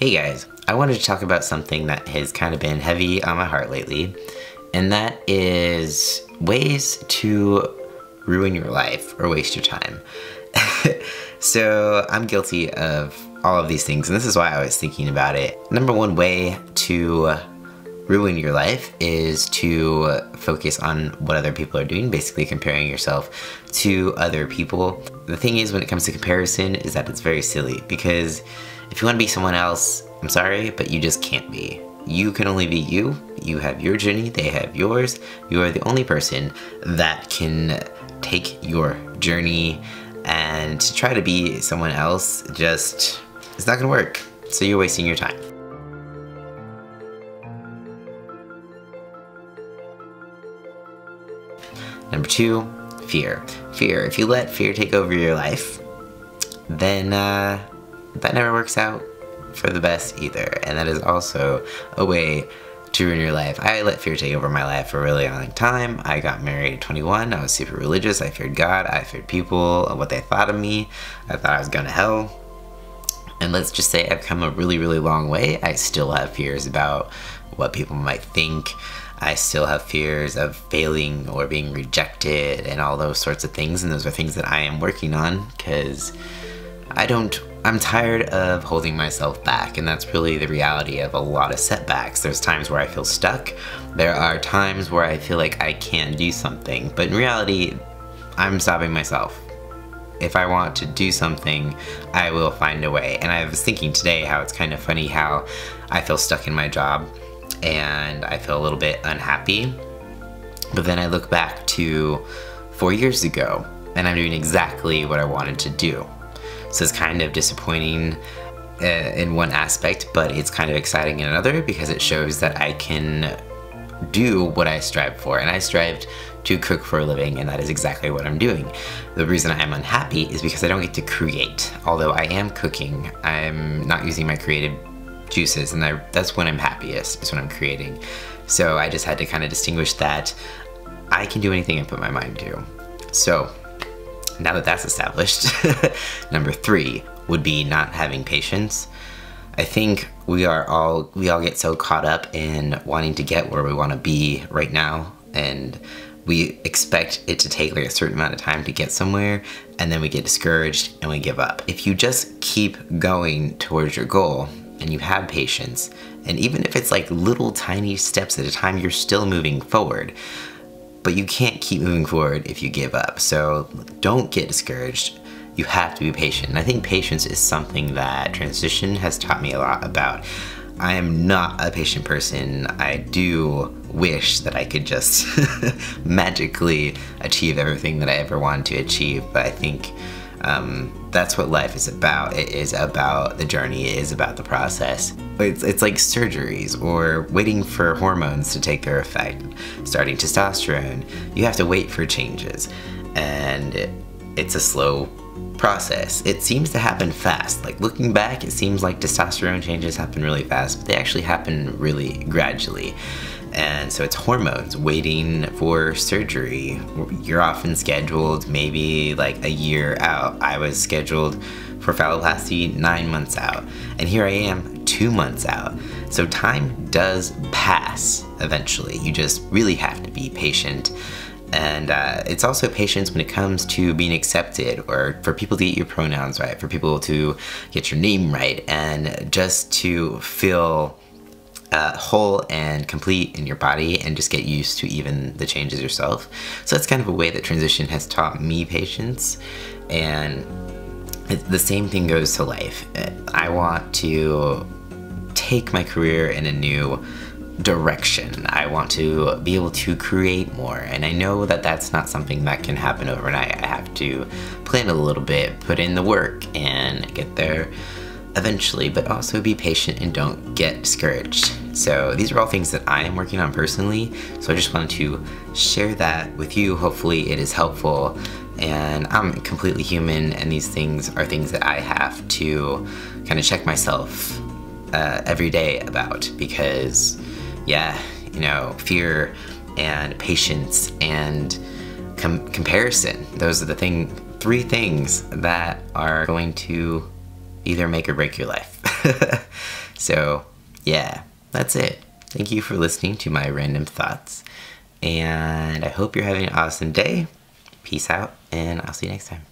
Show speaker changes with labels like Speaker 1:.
Speaker 1: Hey guys, I wanted to talk about something that has kind of been heavy on my heart lately, and that is ways to ruin your life or waste your time. So I'm guilty of all of these things, and this is why I was thinking about it. Number one way to ruin your life is to focus on what other people are doing, basically comparing yourself to other people. The thing is, when it comes to comparison, is that it's very silly, because if you want to be someone else, I'm sorry, but you just can't be. You can only be you. You have your journey, they have yours. You are the only person that can take your journey, and to try to be someone else just, it's not gonna work. So you're wasting your time. Number two, fear. Fear. If you let fear take over your life, then that never works out for the best either. And that is also a way to ruin your life. I let fear take over my life for a really long time. I got married at 21. I was super religious. I feared God. I feared people, what they thought of me. I thought I was going to hell. And let's just say I've come a really, really long way. I still have fears about what people might think. I still have fears of failing or being rejected and all those sorts of things. And those are things that I am working on, because I'm tired of holding myself back, and that's really the reality of a lot of setbacks. There's times where I feel stuck. There are times where I feel like I can't do something, but in reality, I'm stopping myself. If I want to do something, I will find a way. And I was thinking today how it's kind of funny how I feel stuck in my job and I feel a little bit unhappy, but then I look back to 4 years ago and I'm doing exactly what I wanted to do. So it's kind of disappointing in one aspect, but it's kind of exciting in another, because it shows that I can do what I strive for. And I strived to cook for a living, and that is exactly what I'm doing. The reason I'm unhappy is because I don't get to create. Although I am cooking, I'm not using my creative juices, and that's when I'm happiest, is when I'm creating. So I just had to kind of distinguish that I can do anything I put my mind to. So now that that's established, number three would be not having patience. I think we all get so caught up in wanting to get where we want to be right now, and we expect it to take like a certain amount of time to get somewhere, and then we get discouraged and we give up. If you just keep going towards your goal and you have patience, and even if it's like little tiny steps at a time, you're still moving forward. But you can't keep moving forward if you give up. So don't get discouraged. You have to be patient. And I think patience is something that transition has taught me a lot about. I am not a patient person. I do wish that I could just magically achieve everything that I ever wanted to achieve, but I think that's what life is about. It is about the journey. It is about the process. It's like surgeries or waiting for hormones to take their effect. Starting testosterone, you have to wait for changes, and it's a slow process. It seems to happen fast. Like looking back, it seems like testosterone changes happen really fast, but they actually happen really gradually. And so it's hormones waiting for surgery. You're often scheduled maybe like a year out. I was scheduled for phalloplasty 9 months out, and here I am 2 months out. So time does pass eventually. You just really have to be patient. And it's also patience when it comes to being accepted, or for people to get your pronouns right, for people to get your name right, and just to feel whole and complete in your body, and just get used to even the changes yourself. So that's kind of a way that transition has taught me patience. And the same thing goes to life. I want to take my career in a new direction. I want to be able to create more, and I know that that's not something that can happen overnight. I have to plan a little bit, put in the work, and get there eventually, but also be patient and don't get discouraged. So these are all things that I am working on personally, so I just wanted to share that with you. Hopefully it is helpful, and I'm completely human, and these things are things that I have to kind of check myself every day about, because yeah, you know, fear and patience and comparison, those are the three things that are going to either make or break your life. So, yeah, that's it. Thank you for listening to my random thoughts. And I hope you're having an awesome day. Peace out, and I'll see you next time.